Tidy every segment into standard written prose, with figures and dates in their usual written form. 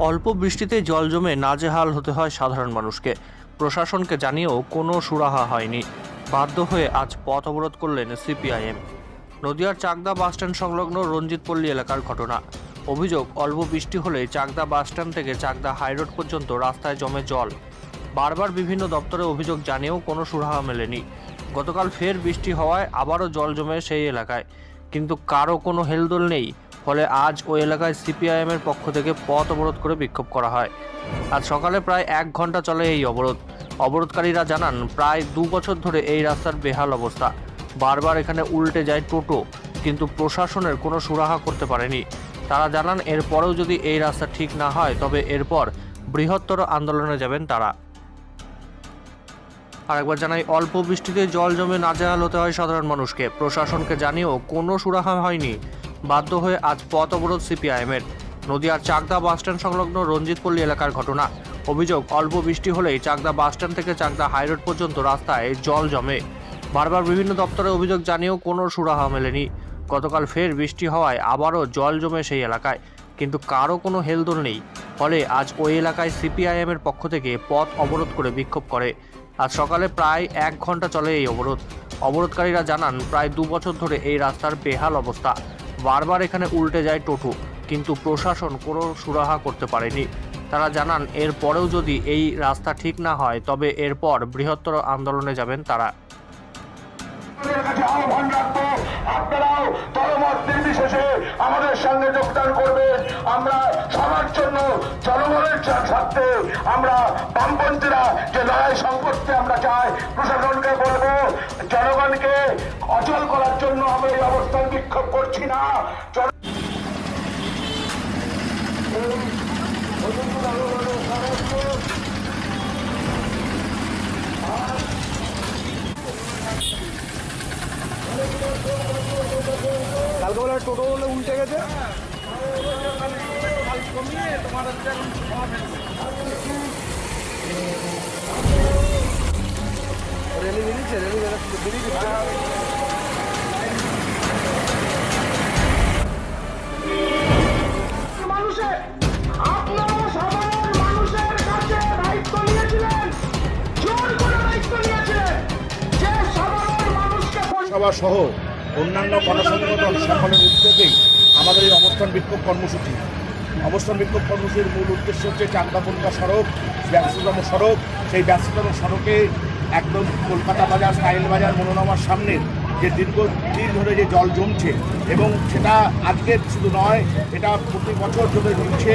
অল্প বৃষ্টিতে জল জমে নাজেহাল হতে হয় সাধারণ মানুষকে। প্রশাসনকে জানিয়েও কোনো সুরাহা হয়নি। বাধ্য হয়ে আজ পথ অবরোধ করলেন সিপিআইএম। নদিয়ার চাকদা বাসস্ট্যান্ড সংলগ্ন রঞ্জিতপল্লী এলাকার ঘটনা। অভিযোগ, অল্প বৃষ্টি হলেই চাকদা বাসস্ট্যান্ড থেকে চাকদা হাইরোড পর্যন্ত রাস্তায় জমে জল। বারবার বিভিন্ন দপ্তরে অভিযোগ জানিয়েও কোনো সুরাহা মেলেনি। গতকাল ফের বৃষ্টি হওয়ায় আবারও জল জমে সেই এলাকায়, কিন্তু কারো কোনো হেলদোল নেই। ফলে আজ ওই এলাকায় সিপিআইএমের পক্ষ থেকে পথ অবরোধ করে বিক্ষোভ করা হয়। আজ সকালে প্রায় 1 ঘন্টা চলে এই অবরোধ। অবরোধকারীরা জানান, প্রায় 2 বছর ধরে এই রাস্তার বেহাল অবস্থা। বারবার এখানে উল্টে যায় টোটো, কিন্তু প্রশাসনের কোনো সুরাহা করতে পারেনি। তারা জানান, এরপরেও যদি এই রাস্তা ঠিক না হয় তবে এরপর বৃহত্তর আন্দোলনে যাবেন তারা। আরেকবার জানাই, অল্প বৃষ্টিতে জল জমে নাজেহাল হতে হয় সাধারণ মানুষকে। প্রশাসনকে জানিয়েও কোনো সুরাহা হয়নি। বাধ্য হয়ে আজ পথ অবরোধ সিপিআইএমের। নদিয়ার চাকদা বাসস্ট্যান্ড সংলগ্ন রঞ্জিতপল্লী এলাকার ঘটনা। অভিযোগ, অল্প বৃষ্টি হলেই চাকদা বাসস্ট্যান্ড থেকে চাকদা হাইরোড পর্যন্ত রাস্তায় জল জমে। বারবার বিভিন্ন দপ্তরে অভিযোগ জানিয়েও কোনো সুরাহা মেলেনি। গতকাল ফের বৃষ্টি হওয়ায় আবারও জল জমে সেই এলাকায়, কিন্তু কারো কোনো হেলদোল নেই। ফলে আজ ওই এলাকায় সিপিআইএমের পক্ষ থেকে পথ অবরোধ করে বিক্ষোভ করে। আজ সকালে প্রায় 1 ঘন্টা চলে এই অবরোধ। অবরোধকারীরা জানান, প্রায় 2 বছর ধরে এই রাস্তার বেহাল অবস্থা। বারবার এখানে উল্টে যায় টোটো, কিন্তু প্রশাসন কোনো সুরাহা করতে পারেনি। তারা জানান, এরপরেও যদি এই রাস্তা ঠিক না হয় তবে এরপর বৃহত্তর আন্দোলনে যাবেন তারা। আহ্বান রাখবো, আপনারাও দলমত নির্বিশেষে আমাদের সঙ্গে যোগদান করবেন। আমরা সবার জন্য জনগণের স্বার্থে আমরা বামপন্থীরা যে লড়াই সংকটকে আমরা চাই, প্রশাসনকে বলবো জনগণকে অচল করার জন্য আমরা এই অবস্থান বিক্ষোভ করছি না। কালকে বলে টোটো বলে উল্টে গেছে। রেলি বেরিয়েছে, রেলি বেরিয়েছে। সভা সহ অন্যান্য গণসংগঠন সকলের উদ্যোগেই আমাদের এই অবস্থান বিক্ষোভ কর্মসূচি। অবস্থান বিক্ষোভ কর্মসূচির মূল উদ্দেশ্য হচ্ছে চাকদা কলকাতা সড়ক, ব্যস্ততম সড়ক। সেই ব্যস্ততম সড়কে একদম কলকাতা বাজার, স্টাইল বাজার, মনোরমার সামনে যে দীর্ঘদিন ধরে যে জল জমছে, এবং সেটা আজকে শুধু নয়, এটা প্রতি বছর ধরে জমছে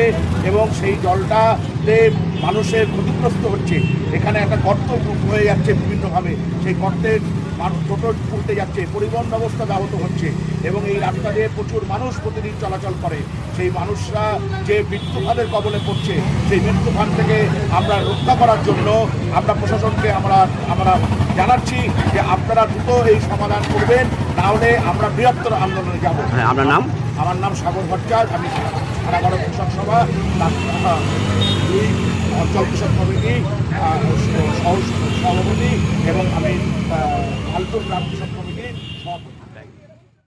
এবং সেই জলটাতে মানুষের ক্ষতিগ্রস্ত হচ্ছে। এখানে একটা গর্ত হয়ে যাচ্ছে বিভিন্নভাবে, সেই গর্তের টোটো উল্টে যাচ্ছে, পরিবহন ব্যবস্থা ব্যাহত হচ্ছে এবং এই রাস্তা দিয়ে প্রচুর মানুষ প্রতিদিন চলাচল করে। সেই মানুষরা যে মৃত্যুফানের কবলে পড়ছে, সেই মৃত্যুফান থেকে আমরা রক্ষা করার জন্য আমরা প্রশাসনকে আমরা জানাচ্ছি যে আপনারা দ্রুত এই সমাধান করবেন, নাহলে আমরা বৃহত্তর আন্দোলনে যাব। আপনার নাম? আমার নাম সাগর ভট্টাচার্য। আমি সারাগড় কৃষক সভা 2 অঞ্চল কৃষক কমিটি সভাপতি এবং আমি আলপুর গ্রাম কৃষক